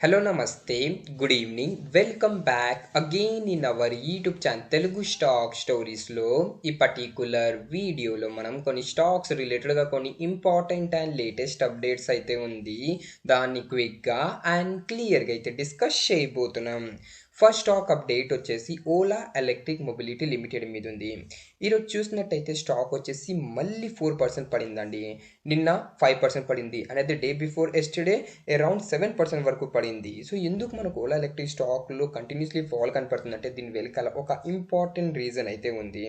Hello, Namaste, good evening. Welcome back again in our YouTube channel Telugu Stock Stories లో ఈ particular వీడియోలో మనం కొన్ని స్టాక్స్ రిలేటెడ్గా కొన్ని ఇంపార్టెంట్ అండ్ లేటెస్ట్ అప్డేట్స్ అయితే ఉంది. దాన్ని క్విక్గా అండ్ క్లియర్గా అయితే డిస్కస్ చేయబోతున్నాం. ఫస్ట్ స్టాక్ అప్డేట్ వచ్చేసి ఓలా ఎలక్ట్రిక్ మొబిలిటీ లిమిటెడ్ మీద ఉంది. ఈరోజు చూసినట్టయితే స్టాక్ వచ్చేసి మళ్ళీ 4% పడిందండి. నిన్న 5% పడింది అనేది డే బిఫోర్ ఎస్టర్డే అరౌండ్ 7% వరకు పడింది. సో ఎందుకు మనకు ఓలా ఎలక్ట్రిక్ స్టాక్లో కంటిన్యూస్లీ ఫాల్ కనపడుతుంది అంటే దీని వెనకాల ఒక ఇంపార్టెంట్ రీజన్ అయితే ఉంది.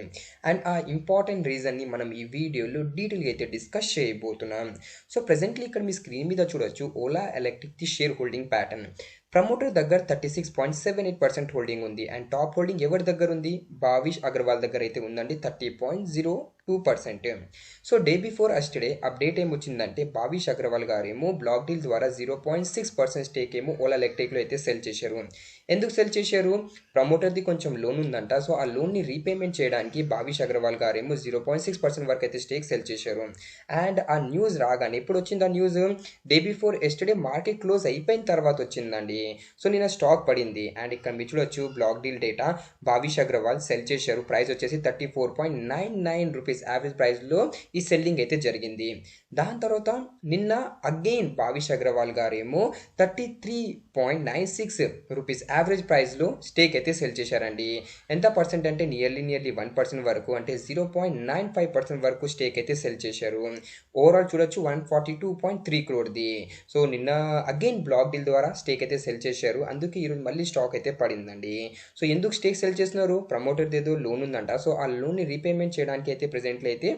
అండ్ ఆ ఇంపార్టెంట్ రీజన్ని మనం ఈ వీడియోలో డీటెయిల్గా అయితే డిస్కస్ చేయబోతున్నాం. సో ప్రెసెంట్లీ ఇక్కడ మీ స్క్రీన్ మీద చూడొచ్చు Ola electric the share holding pattern. Promoter దగ్గర 36.78% హోల్డింగ్ ఉంది. అండ్ టాప్ హోల్డింగ్ ఎవరి దగ్గర ఉంది? భావిష్ అగర్వాల్ దగ్గర అయితే ఉందండి, 30.02%. So day before yesterday update ఏమొచ్చిందంటే భావిష్ అగర్వాల్ గారేమో బ్లాక్ డీల్ ద్వారా 0.6% స్టేక్ ఏమో ఓలా ఎలక్ట్రిక్లో అయితే సెల్ చేశారు. ఎందుకు సెల్ చేశారు? ప్రమోటర్ది కొంచెం లోన్ ఉందంట. సో ఆ లోన్ని రీపేమెంట్ చేయడానికి భావిష్ అగర్వాల్ గారేమో 0.6% వరకు అయితే స్టేక్ సెల్ చేశారు. అండ్ ఆ న్యూస్ రాగానే ఎప్పుడు వచ్చింది ఆ news? Day before yesterday market close అయిపోయిన తర్వాత వచ్చిందండి. సో నిన్న స్టాక్ పడింది. అండ్ ఇక్కడ మీరు చూడొచ్చు black deal data. Bhavish Agarwal cell చేశారు. ప్రైస్ వచ్చేసి 34.99 రూపీస్ యావరేజ్ ప్రైస్లో ఈ సెల్లింగ్ అయితే జరిగింది. దాని తర్వాత నిన్న అగైన్ భావిష్ అగర్వాల్ గారేమో 33.96 రూపీస్ యావరేజ్ ప్రైస్లో స్టేక్ అయితే సెల్ చేశారండి. ఎంత పర్సెంట్ అంటే నియర్లీ 1% వరకు, అంటే 0.95% వరకు స్టేక్ అయితే సెల్ చేశారు. ఓవరాల్ చూడొచ్చు 142.3 క్రోర్ది. సో నిన్న అగైన్ బ్లాక్ డీల్ ద్వారా స్టేక్ అయితే సెల్ చేశారు. అందుకే ఈరోజు మళ్ళీ స్టాక్ అయితే పడిందండి. సో ఎందుకు స్టేక్ సెల్ చేస్తున్నారు? ప్రమోటర్ది ఏదో లోన్ ఉందంట. సో ఆ లోన్ని రీపేమెంట్ చేయడానికి అయితే ప్రెసెంట్లో అయితే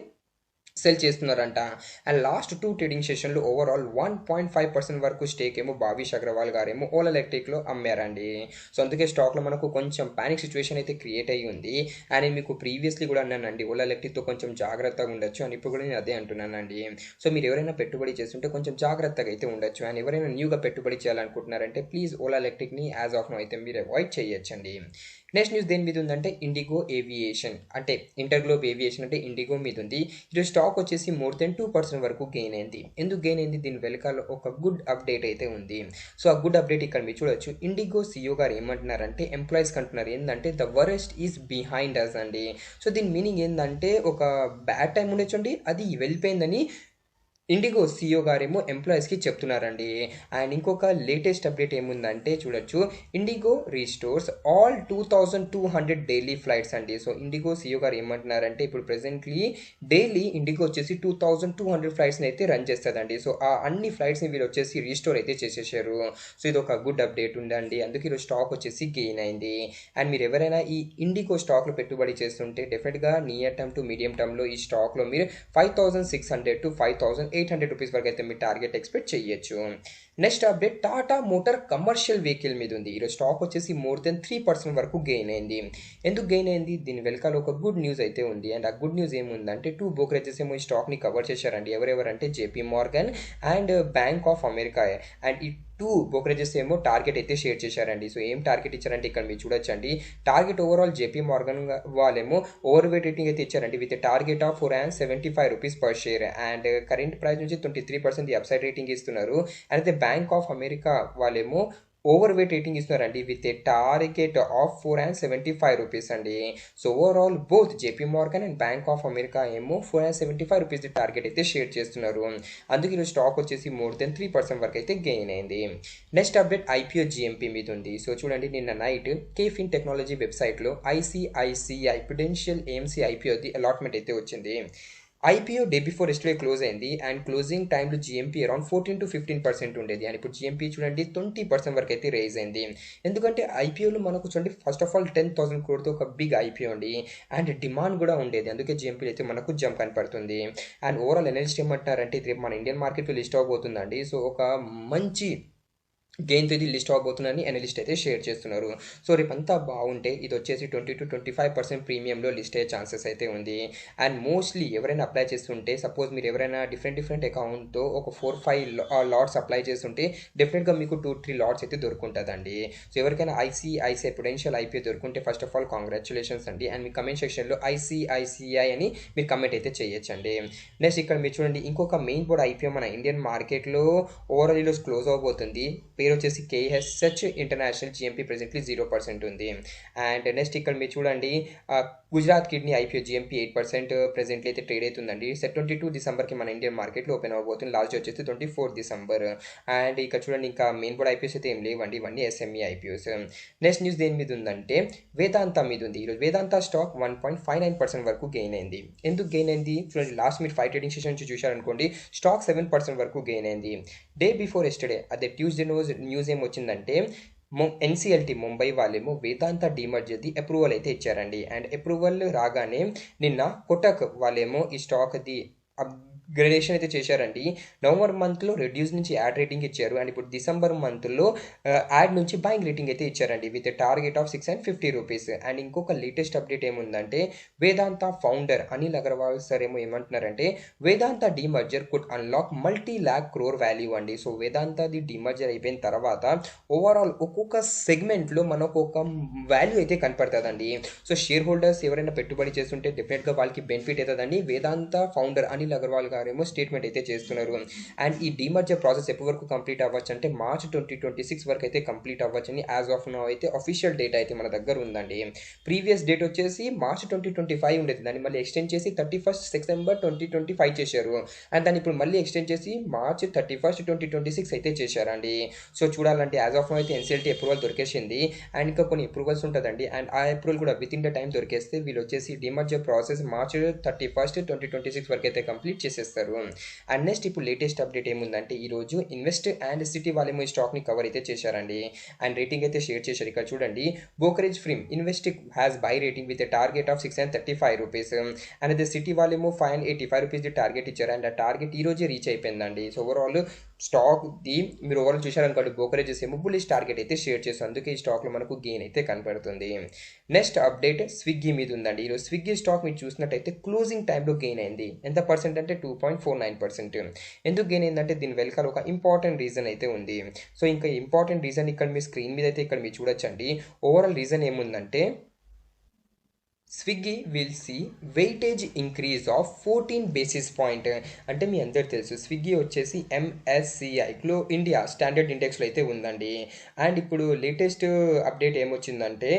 సెల్ చేస్తున్నారంట. అండ్ లాస్ట్ 2 ట్రేడింగ్ సెషన్లో ఓవరాల్ 1.5% వరకు స్టేక్ ఏమో భావిష్ అగర్వాల్ గారేమో ఓలా ఎలక్ట్రిక్లో అమ్మారండి. సో అందుకే స్టాక్లో మనకు కొంచెం పానిక్ సిచ్యువేషన్ అయితే క్రియేట్ అయ్యి ఉంది. అండ్ మీకు ప్రీవియస్లీ కూడా అన్నానండి ఓలా ఎలక్ట్రిక్తో కొంచెం జాగ్రత్తగా ఉండొచ్చు అని. ఇప్పుడు కూడా నేను అదే అంటున్నానండి. సో మీరు ఎవరైనా పెట్టుబడి చేస్తుంటే కొంచెం జాగ్రత్తగా అయితే ఉండొచ్చు. అండ్ ఎవరైనా న్యూగా పెట్టుబడి చేయాలనుకుంటున్నారంటే ప్లీజ్ ఓలా ఎలక్ట్రిక్ని యాజ్ ఆఫ్ నో అయితే మీరు అవాయిడ్ చేయొచ్చండి. నెక్స్ట్ న్యూస్ దేని మీద ఉందంటే ఇండిగో ఏవియేషన్, అంటే ఇంటర్గ్లోబ్ ఏవియేషన్ అంటే ఇండిగో మీద ఉంది. ఈరోజు స్టాక్ వచ్చేసి మోర్ దెన్ 2% వరకు గెయిన్ అయింది. ఎందుకు గెయిన్ అయింది? దీని వెనకాల ఒక గుడ్ అప్డేట్ అయితే ఉంది. సో ఆ గుడ్ అప్డేట్ ఇక్కడ మీరు చూడొచ్చు. ఇండిగో CEO గారు ఏమంటున్నారంటే ఎంప్లాయీస్కి అంటున్నారు ఏంటంటే the worst is behind us అండి. సో దీని మీనింగ్ ఏంటంటే ఒక బ్యాడ్ టైం ఉండొచ్చండి, అది వెళ్ళిపోయిందని ఇండిగో CEO గారేమో ఎంప్లాయీస్కి చెప్తున్నారండి. అండ్ ఇంకొక లేటెస్ట్ అప్డేట్ ఏముందంటే చూడొచ్చు, ఇండిగో రీస్టోర్స్ ఆల్ 2200 డైలీ ఫ్లైట్స్ అండి. సో ఇండిగో CEO గారు ఏమంటున్నారంటే ఇప్పుడు ప్రెసెంట్లీ డైలీ ఇండిగో వచ్చేసి 2200 ఫ్లైట్స్ని అయితే రన్ చేస్తుందండి. సో ఆ అన్ని ఫ్లైట్స్ని వీళ్ళు వచ్చేసి రీస్టోర్ అయితే చేసేసారు. సో ఇది ఒక గుడ్ అప్డేట్ ఉందండి. అందుకే ఈరోజు స్టాక్ వచ్చేసి గెయిన్ అయింది. అండ్ మీరు ఎవరైనా ఈ ఇండిగో స్టాక్లో పెట్టుబడి చేస్తుంటే డెఫినెట్గా నియర్ టర్మ్ టు మీడియం టర్మ్లో ఈ స్టాక్లో మీరు 5600 to 5800 రూపీస్ వరకు అయితే మీరు టార్గెట్ ఎక్స్పెక్ట్ చేయొచ్చు. Next update Tata motor commercial vehicle మీద ఉంది. ఈరోజు స్టాక్ వచ్చేసి మోర్ దెన్ 3% వరకు గెయిన్ అయింది. ఎందుకు గెయిన్ అయింది? దీని వెనకాల ఒక గుడ్ న్యూస్ అయితే ఉంది. అండ్ ఆ గుడ్ న్యూస్ ఏముందంటే 2 బ్రోకరేజెస్ ఏమో ఈ స్టాక్ని కవర్ చేశారండి. ఎవరెవరంటే JP Morgan and bank of America. And ఈ 2 బ్రోకరేజెస్ ఏమో టార్గెట్ అయితే షేర్ చేశారండి. సో ఏం టార్గెట్ ఇచ్చారంటే ఇక్కడ మీరు చూడొచ్చండి. టార్గెట్ ఓవరాల్ JP Morgan వాళ్ళేమో ఓవర్ వెయిట్ రేటింగ్ అయితే ఇచ్చారండి with target of 475 rupees per share. And current price నుంచి 23% అప్సైడ్ రేటింగ్ ఇస్తున్నారు. అండ్ బ్యాంక్ ఆఫ్ అమెరికా వాళ్ళేమో ఓవర్ వెయిట్ రేటింగ్ ఇస్తున్నారండి with a target of 475 rupees అండి. So overall both JP Morgan and bank of America ఏమో 475 rupees target అయితే share చేస్తున్నారు. అందుకే ఈరోజు స్టాక్ వచ్చేసి మోర్ దెన్ 3% వరకు అయితే గెయిన్ అయింది. నెక్స్ట్ అప్డేట్ IPO GMP మీద ఉంది. సో చూడండి నిన్న నైట్ కేఫిన్ టెక్నాలజీ వెబ్సైట్లో ICICI Prudential AMC IPOది అలాట్మెంట్ అయితే వచ్చింది. IPO day before yesterday close అయింది. అండ్ క్లోజింగ్ టైంలో GMP అరౌండ్ 14 to 15% ఉండేది. అండ్ ఇప్పుడు GMP చూడండి 20% వరకు అయితే రేజ్ అయింది. ఎందుకంటే IPOలో మనకు చూడండి ఫస్ట్ ఆఫ్ ఆల్ 10,000 crore ఒక బిగ్ IPO అండి. అండ్ డిమాండ్ కూడా ఉండేది. అందుకే GMP అయితే మనకు జంప్ కనపడుతుంది. అండ్ ఓవరాల్ అనలిస్ట్ ఏమంటున్నారంటే ఇది రేపు మన ఇండియన్ మార్కెట్లో లిస్ట్ అవ్వబోతుందండి. సో ఒక మంచి గెయిన్తో ఇది లిస్ట్ అవ్వబోతుందని అనలిస్ట్ అయితే షేర్ చేస్తున్నారు. సో రేపంతా బాగుంటే ఇది వచ్చేసి 20 to 25% ప్రీమియంలో లిస్ట్ అయ్యే ఛాన్సెస్ అయితే ఉంది. అండ్ మోస్ట్లీ ఎవరైనా అప్లై చేస్తుంటే సపోజ్ మీరు ఎవరైనా డిఫరెంట్ అకౌంట్తో ఒక 4-5 లాట్స్ అప్లై చేస్తుంటే డెఫినెట్గా మీకు 2-3 లాట్స్ అయితే దొరుకుంటుందండి. సో ఎవరికైనా ICICI Prudential IPO దొరుకుంటే ఫస్ట్ ఆఫ్ ఆల్ కాంగ్రాచులేషన్స్ అండి. అండ్ మీ కమెంట్ సెక్షన్లో ICICI అని మీరు కమెంట్ అయితే చేయొచ్చండి. నెక్స్ట్ ఇక్కడ మీరు చూడండి ఇంకొక మెయిన్ బోర్డ్ IPO మన ఇండియన్ మార్కెట్లో ఓవరాల్ ఈరోజు క్లోజ్ అవ్వబోతుంది. పేరు వచ్చేసి KSH ఇంటర్నేషనల్ GMP ప్రెసెంట్లీ 0% ఉంది. అండ్ నెక్స్ట్ ఇక్కడ మీరు చూడండి Gujarat kidney IPO GMP 8% presently అయితే ట్రేడ్ అవుతుందండి. 22 డిసెంబర్కి మన ఇండియన్ మార్కెట్లో ఓపెన్ అవ్వబోతుంది. లాస్ట్ వచ్చేసి 24 డిసెంబర్. అండ్ ఇక్కడ చూడండి ఇంకా మెయిన్ బోర్డ్ IPOs అయితే ఏం లేవండి, ఇవన్నీ SME IPOs. నెక్స్ట్ న్యూస్ దేని మీద ఉందంటే వేదాంత మీద ఉంది. ఈరోజు వేదాంత స్టాక్ 1.59% వరకు గెయిన్ అయింది. ఎందుకు గెయిన్ అయింది చూడండి, లాస్ట్ మీరు 5 ట్రేడింగ్ సెషన్ నుంచి చూశారనుకోండి, స్టాక్ 7% వరకు గెయిన్ అయింది. డే బిఫోర్ ఎస్టర్డే అదే ట్యూస్డే రోజు న్యూస్ ఏం వచ్చిందంటే NCLT ముంబై వాళ్ళేమో వేదాంత డీమర్జర్ది అప్రూవల్ అయితే ఇచ్చారండి. అండ్ అప్రూవల్ రాగానే నిన్న కొటక్ వాళ్ళేమో ఈ స్టాక్ది అప్గ్రేడేషన్ అయితే చేశారండి. నవంబర్ మంత్లో రెడ్యూస్ నుంచి యాడ్ రేటింగ్ ఇచ్చారు. అండ్ ఇప్పుడు డిసెంబర్ మంత్లో యాడ్ నుంచి బయింగ్ రేటింగ్ అయితే ఇచ్చారండి with target of 650 rupees. And ఇంకొక లేటెస్ట్ అప్డేట్ ఏముందంటే వేదాంత ఫౌండర్ అనిల్ అగర్వాల్ సార్ ఏమో ఏమంటున్నారంటే Vedanta demerger could unlock multi-lakh crore value అండి. సో వేదాంతది డీమర్జర్ అయిపోయిన తర్వాత ఓవరాల్ ఒక్కొక్క సెగ్మెంట్లో మనకు ఒక వాల్యూ అయితే కనపడుతుందండి. సో షేర్ హోల్డర్స్ ఎవరైనా పెట్టుబడి చేస్తుంటే డెఫినెట్గా వాళ్ళకి బెనిఫిట్ అవుతుందండి. వేదాంత ఫౌండర్ అనిల్ అగర్వాల్ గారేమో స్టేట్మెంట్ అయితే చేస్తున్నారు. అండ్ ఈ డీమర్జర్ ప్రాసెస్ ఎప్పటి వరకు కంప్లీట్ అవ్వచ్చు అంటే మార్చ్ 2026 వరకు అయితే కంప్లీట్ అవ్వచ్చు అని యాజ్ ఆఫ్ నౌ అయితే అఫీషియల్ డేట్ అయితే మన దగ్గర ఉందండి. ప్రీవియస్ డేట్ వచ్చేసి మార్చ్ 2025 ఉండేది, దాన్ని మళ్ళీ ఎక్స్టెండ్ చేసి 31 సెప్టెంబర్ 2025 చేశారు. అండ్ దాన్ని ఇప్పుడు మళ్ళీ ఎక్స్టెండ్ చేసి మార్చ్ 31 2026 అయితే చేశారండి. సో చూడాలంటే యాజ్ ఆఫ్ నౌ అయితే NCLT అప్రూవల్ దొరికేసింది. అండ్ ఇంకా కొన్ని అప్రూవల్స్ ఉంటుందండి. అండ్ ఆ అప్రూవల్ కూడా విత్ ఇన్ ద టైం దొరికేస్తే వీళ్ళు వచ్చేసి డీమర్జర్ ప్రాసెస్ మార్చ్ 31 2026 వరకు అయితే కంప్లీట్ చేసేస్తారు. అండ్ నెక్స్ట్ ఇప్పుడు లేటెస్ట్ అప్డేట్ ఏముందంటే ఈరోజు ఇన్వెస్ట్ అండ్ సిటీ వాళ్ళేమో ఈ స్టాక్ని కవర్ అయితే చేశారండి. అండ్ రేటింగ్ అయితే షేర్ చేశారు. ఇక్కడ చూడండి brokerage firm invest has buy rating with target of 635 rupees. And అదే సిటీ వాళ్ళేమో 585 రూపీస్ టార్గెట్ ఇచ్చారు. అండ్ ఆ టార్గెట్ ఈ రోజే రీచ్ అయిపోయిందండి. సో ఓవరాల్ స్టాక్ది మీరు ఓవరాల్ చూశారనుకోండి బ్రోకరేజెస్ ఏమో బుల్లిష్ టార్గెట్ అయితే షేర్ చేస్తారు. అందుకే ఈ స్టాక్లో మనకు గెయిన్ అయితే కనపడుతుంది. నెక్స్ట్ అప్డేట్ స్విగ్గీ మీద ఉందండి. ఈరోజు స్విగ్గీ స్టాక్ మీరు చూసినట్టయితే క్లోజింగ్ టైంలో గెయిన్ అయింది. ఎంత పర్సెంట్ అంటే 2.49%. ఎందుకు గెయిన్ అయిందంటే దీని వెనకాల ఒక ఇంపార్టెంట్ రీజన్ అయితే ఉంది. సో ఇంకా ఇంపార్టెంట్ రీజన్ ఇక్కడ మీ స్క్రీన్ మీద అయితే ఇక్కడ మీరు చూడొచ్చండి. ఓవరాల్ రీజన్ ఏముందంటే Swiggy will see weightage increase of 14 basis point. అంటే మీ అందరు తెలుసు స్విగ్గీ వచ్చేసి MSCIలో ఇండియా స్టాండర్డ్ ఇండెక్స్లో అయితే ఉందండి. అండ్ ఇప్పుడు లేటెస్ట్ అప్డేట్ ఏమొచ్చిందంటే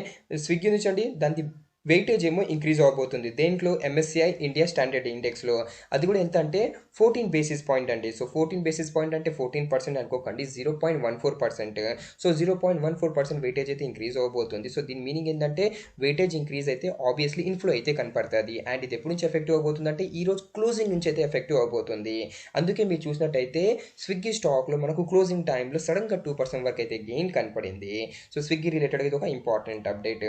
స్విగ్గీ నుంచి అండి దాని వెయిటేజ్ ఏమో ఇంక్రీజ్ అవబోతుంది. దేంట్లో MSCI ఇండియా స్టాండర్డ్ ఇండెక్స్లో. అది కూడా ఎంత అంటే 14 బేసిస్ పాయింట్ అండి. సో 14 బేసిస్ పాయింట్ అంటే 14% అనుకోకండి, 0.14%. సో 0.14% వెయిటేజ్ అయితే ఇంక్రీజ్ అవ్వబోతుంది. సో దీని మీనింగ్ ఏంటంటే వెయిటేజ్ ఇంక్రీజ్ అయితే ఆబ్వియస్లీ ఇన్ఫ్లో అయితే కనపడుతుంది. అండ్ ఇది ఎప్పటి నుంచి ఎఫెక్టివ్ అవబోతుందంటే ఈ రోజు క్లోజింగ్ నుంచి అయితే ఎఫెక్టివ్ అవబోతుంది. అందుకే మీరు చూసినట్టయితే స్విగ్గీ స్టాక్లో మనకు క్లోజింగ్ టైంలో సడన్గా 2% వరకు అయితే గెయిన్ కనపడింది. సో స్విగ్గీ రిలేటెడ్గా ఇది ఒక ఇంపార్టెంట్ అప్డేట్.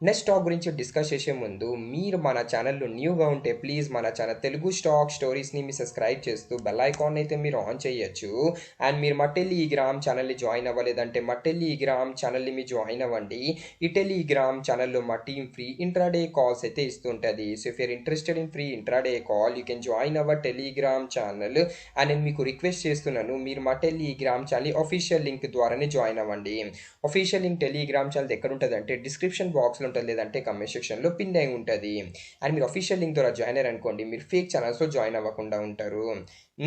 నెక్స్ట్ స్టాక్ గురించి డిస్కస్ చేసే ముందు మీరు మన ఛానల్లో న్యూగా ఉంటే ప్లీజ్ మన ఛానల్ తెలుగు స్టాక్ స్టోరీస్ని మీరు సబ్స్క్రైబ్ చేస్తూ బెల్ ఐకాన్ అయితే మీరు ఆన్ చేయొచ్చు. అండ్ మీరు మా టెలిగ్రామ్ ఛానల్ని జాయిన్ అవ్వలేదంటే మా టెలిగ్రామ్ ఛానల్ని మీరు జాయిన్ అవ్వండి. ఈ టెలిగ్రామ్ ఛానల్లో మా టీమ్ ఫ్రీ ఇంట్రాడే కాల్స్ అయితే ఇస్తుంటుంది. So if you're interested in free intraday call you can join our Telegram channel. And నేను మీకు రిక్వెస్ట్ చేస్తున్నాను మీరు మా టెలిగ్రామ్ ఛానల్ అఫీషియల్ లింక్ ద్వారానే జాయిన్ అవ్వండి. అఫీషియల్ లింక్ టెలిగ్రామ్ ఛానల్ ఎక్కడ ఉంటుంది అంటే డిస్క్రిప్షన్ బాక్స్లో ఉంటుంది, లేదంటే కమెంట్ సెక్షన్లో పిన్ అయి ఉంటుంది. అండ్ మీరు అఫీషియల్ లింక్ ద్వారా జాయిన్ అయ్యారు అనుకోండి మీరు ఫేక్ ఛానల్స్లో జాయిన్ అవ్వకుండా ఉంటారు.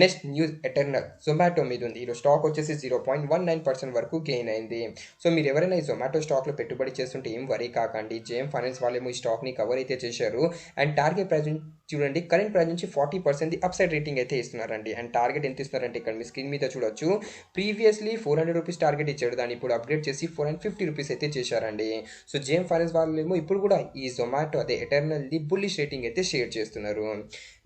నెక్స్ట్ న్యూస్ ఎటర్నల్ జొమాటో మీద ఉంది. ఈరోజు స్టాక్ వచ్చేసి 0.19% వరకు గెయిన్ అయింది. సో మీరు ఎవరైనా ఈ జొమాటో స్టాక్లో పెట్టుబడి చేస్తుంటే ఏం వరీ కాకండి. జేఎం ఫైనాన్స్ వాళ్ళేమో ఈ స్టాక్ని కవర్ అయితే చేశారు. అండ్ టార్గెట్ ప్రైస్ చూడండి కరెంట్ ప్రైస్ నుంచి 40% అప్ సైడ్ రేటింగ్ అయితే ఇస్తున్నారండి. అండ్ టార్గెట్ ఎంత ఇస్తున్నారంటే ఇక్కడ మీ స్క్రీన్ మీద చూడొచ్చు. ప్రీవియస్లీ 400 రూపీస్ టార్గెట్ ఇచ్చాడు, దాన్ని ఇప్పుడు అప్గ్రేడ్ చేసి 450 రూపీస్ అయితే చేశారండి. సో జేఎం ఫైనాన్స్ వాళ్ళేమో ఇప్పుడు కూడా ఈ జొమాటో అదే ఎటర్నల్ది బుల్లిష్ రేటింగ్ అయితే షేర్ చేస్తున్నారు.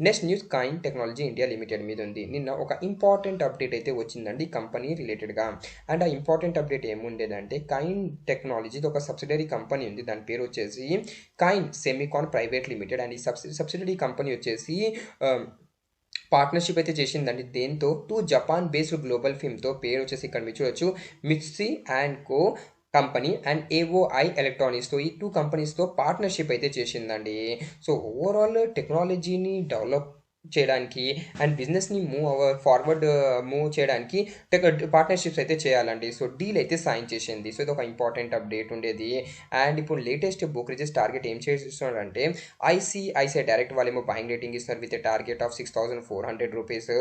Next news Kaynes technology India limited మీద ఉంది. నిన్న ఒక ఇంపార్టెంట్ అప్డేట్ అయితే వచ్చిందండి కంపెనీ రిలేటెడ్గా. అండ్ ఆ ఇంపార్టెంట్ అప్డేట్ ఏముండేదంటే కైన్ టెక్నాలజీది ఒక సబ్సిడరీ కంపెనీ ఉంది, దాని పేరు వచ్చేసి Kaynes Semicon private limited. And ఈ సబ్సిడరీ కంపెనీ వచ్చేసి పార్ట్నర్షిప్ అయితే చేసిందండి. దేంతో 2 జపాన్ బేస్డ్ గ్లోబల్ ఫిమ్తో పేరు వచ్చేసి ఇక్కడ మీరు చూడొచ్చు Mitsubishi and co company and AOI ఎలక్ట్రానిక్స్తో ఈ 2 కంపెనీస్తో పార్ట్నర్షిప్ అయితే చేసిందండి. సో ఓవరాల్ టెక్నాలజీని డెవలప్ చేయడానికి అండ్ బిజినెస్ని ఫార్వర్డ్ మూవ్ చేయడానికి పార్ట్నర్షిప్స్ అయితే చేయాలండి. సో డీల్ అయితే సైన్ చేసింది. సో ఇది ఒక ఇంపార్టెంట్ అప్డేట్ ఉండేది. అండ్ ఇప్పుడు లేటెస్ట్ బ్రోకరేజెస్ టార్గెట్ ఏం చేస్తున్నారంటే ఐసిఐసిఐ డైరెక్ట్ వాళ్ళేమో బయింగ్ రేటింగ్ ఇస్తున్నారు with target of 6,400 rupees.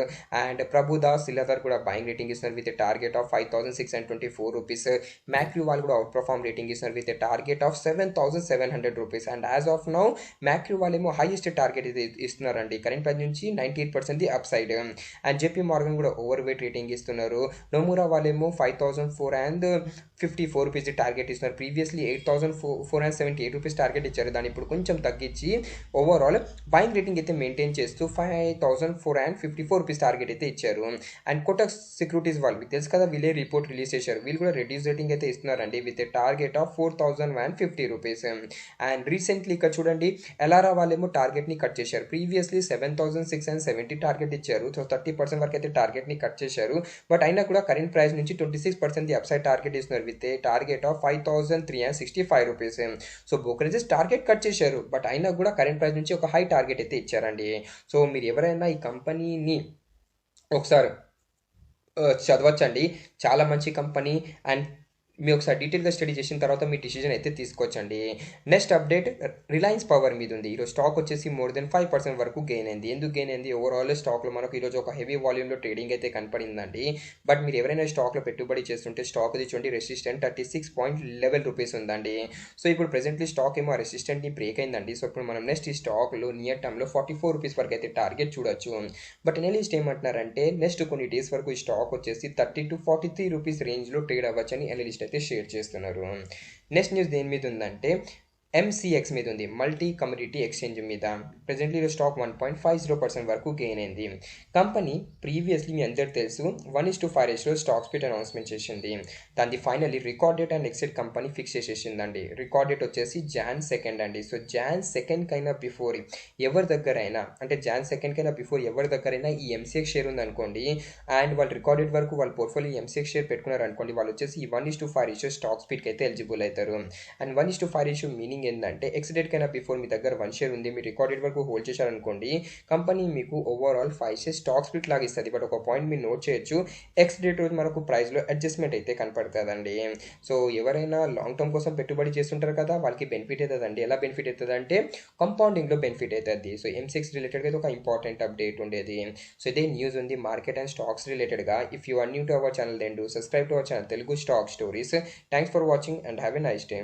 And Prabhudas Lilladher కూడా బయింగ్ రేటింగ్ ఇస్తున్నారు with target of 5,624 rupees. Macquarie వాళ్ళు కూడా అవుట్ పర్ఫార్మ్ రేటింగ్ ఇస్తున్నారు with target of 7,700 rupees. And as of now Macquarie వాళ్ళేమో హైయెస్ట్ టార్గెట్ ఇది ఇస్తున్నారండి. కరెంట్ ప్రైస్ నుంచి 98% the upside. And JP Morgan కూడా ఓవర్ వెయిట్ రేటింగ్ ఇస్తున్నారు. నొమురా వాళ్ళేమో 5,454 రూపీస్ టార్గెట్ ఇస్తున్నారు. ప్రీవియస్లీ 8,478 రూపీస్ టార్గెట్ ఇచ్చారు. దాన్ని ఇప్పుడు కొంచెం తగ్గించి ఓవరాల్ బయింగ్ రేటింగ్ అయితే మెయింటైన్ చేస్తూ 5,454 రూపీస్ టార్గెట్ అయితే ఇచ్చారు. అండ్ కోటక్ సెక్యూరిటీస్ వాళ్ళు మీకు తెలుసు కదా, వీళ్ళే రిపోర్ట్ రిలీజ్ చేశారు. వీళ్ళు కూడా రెడ్యూస్ రేటింగ్ అయితే ఇస్తున్నారండి with target of 4,150 rupees. And recently ఇక్కడ చూడండి, ఎలారా వాళ్ళేమో టార్గెట్ని కట్ చేశారు. ప్రీవియస్లీ 7,670 టార్గెట్ ఇచ్చారు. సో 30% వరకు అయితే టార్గెట్ని కట్ చేశారు. బట్ అయినా కూడా కరెంట్ ప్రైస్ నుంచి 26% ది అప్సైడ్ టార్గెట్ ఇస్తున్నారు with target of 5,365 rupees. So brokerages target cut చేశారు. బట్ అయినా కూడా కరెంట్ ప్రైస్ నుంచి ఒక హై టార్గెట్ అయితే ఇచ్చారండి. సో మీరు ఎవరైనా ఈ కంపెనీని ఒకసారి చదవచ్చండి. చాలా మంచి కంపెనీ. అండ్ మీరు ఒకసారి డీటెయిల్గా స్టడీ చేసిన తర్వాత మీ డిసిజన్ అయితే తీసుకోవచ్చండి. నెక్స్ట్ అప్డేట్ రిలయన్స్ పవర్ మీద ఉంది. ఈరోజు స్టాక్ వచ్చేసి మోర్ దెన్ 5% వరకు గెయిన్ అయింది. ఎందుకు గెయిన్ అయింది? ఓవరాల్ స్టాక్లో మనకు ఈరోజు ఒక హెవీ వాల్యూమ్లో ట్రేడింగ్ అయితే కనపడిందండి. బట్ మీరు ఎవరైనా స్టాక్లో పెట్టుబడి చేస్తుంటే స్టాక్ ఇది చూడండి, రెసిస్టెంట్ 36.11 రూపీస్ ఉందండి. సో ఇప్పుడు ప్రెసెంట్లీ స్టాక్ ఏమో రెసిస్టెంట్ని బ్రేక్ అయిందండి. సో ఇప్పుడు మనం నెక్స్ట్ ఈ స్టాక్లో నియర్ టర్మ్లో 44 రూపీస్ వరకు అయితే టార్గెట్ చూడొచ్చు. బట్ ఎనలిస్ట్ ఏమంటున్నారంటే నెక్స్ట్ కొన్ని డేస్ వరకు ఈ స్టాక్ వచ్చేసి 30 to 43 రూపీస్ రేంజ్లో ట్రేడ్ అవ్వచ్చని ఎనలిస్ట్ అయితే షేర్ చేస్తున్నారు. నెక్స్ట్ న్యూస్ దేని మీద ఉందంటే ఎంసీఎక్స్ మీద ఉంది, మల్టీ కమ్యూనిటీ ఎక్స్చేంజ్ మీద. ప్రెజెంట్లీ స్టాక్ 1.50% వరకు గెయిన్ అయింది. కంపెనీ ప్రీవియస్లీ మీ అందరు తెలుసు 1:5 రేషియోలో స్టాక్ స్ప్లిట్ అనౌన్స్మెంట్ చేసింది. దాన్ని finally record date and exit company fix చేసేసిందండి. రికార్డ్ డేట్ వచ్చేసి Jan 2 అండి. సో Jan 2 కైనా బిఫోర్ ఎవరి దగ్గరైనా, అంటే Jan 2 కైనా బిఫోర్ ఎవరి దగ్గరైనా ఈ ఎంసీఎక్స్ షేర్ ఉందనుకోండి, అండ్ వాళ్ళు రికార్డ్ డేట్ వరకు వాళ్ళ పోర్ట్ఫోలియో ఎంసీఎక్స్ షేర్ పెట్టుకున్నారు అనుకోండి, వాళ్ళు వచ్చేసి ఈ 1:5 రేషియో స్టాక్ స్ప్లిట్కి అయితే ఎలిజిబుల్ అవుతారు. అండ్ 1:5 రేషియో మీనింగ్ ఏంటంటే ఎక్స్ డేట్ కైనా బిఫోర్ మీ దగ్గర 1 షేర్ ఉంది, మీరు రికార్డ్ డేట్ వరకు హోల్డ్ చేశారనుకోండి, కంపెనీ మీకు ఓవరాల్ 5 షేర్ స్టాక్ స్ప్లిట్ లాగా ఇస్తుంది. బట్ ఒక పాయింట్ మీరు నోట్ చేయొచ్చు, ఎక్స్ డేట్ రోజు మనకు ప్రైస్లో అడ్జస్ట్మెంట్ అయితే కనపడుతుందండి. సో ఎవరైనా లాంగ్ టర్మ్ కోసం పెట్టుబడి చేస్తుంటారు కదా, వాళ్ళకి బెనిఫిట్ అవుతుందండి. ఎలా బెనిఫిట్ అవుతుంది అంటే కంపౌండింగ్లో బెనిఫిట్ అవుతుంది. సో ఎంసీఎక్స్ రిలేటెడ్గా అయితే ఒక ఇంపార్టెంట్ అప్డేట్ ఉండేది. సో ఇదే న్యూస్ ఉంది మార్కెట్ అండ్ స్టాక్స్ రిలేటెడ్గా. If you are new to our channel, then do subscribe to our channel Telugu stock stories. Thanks for watching and have a nice day.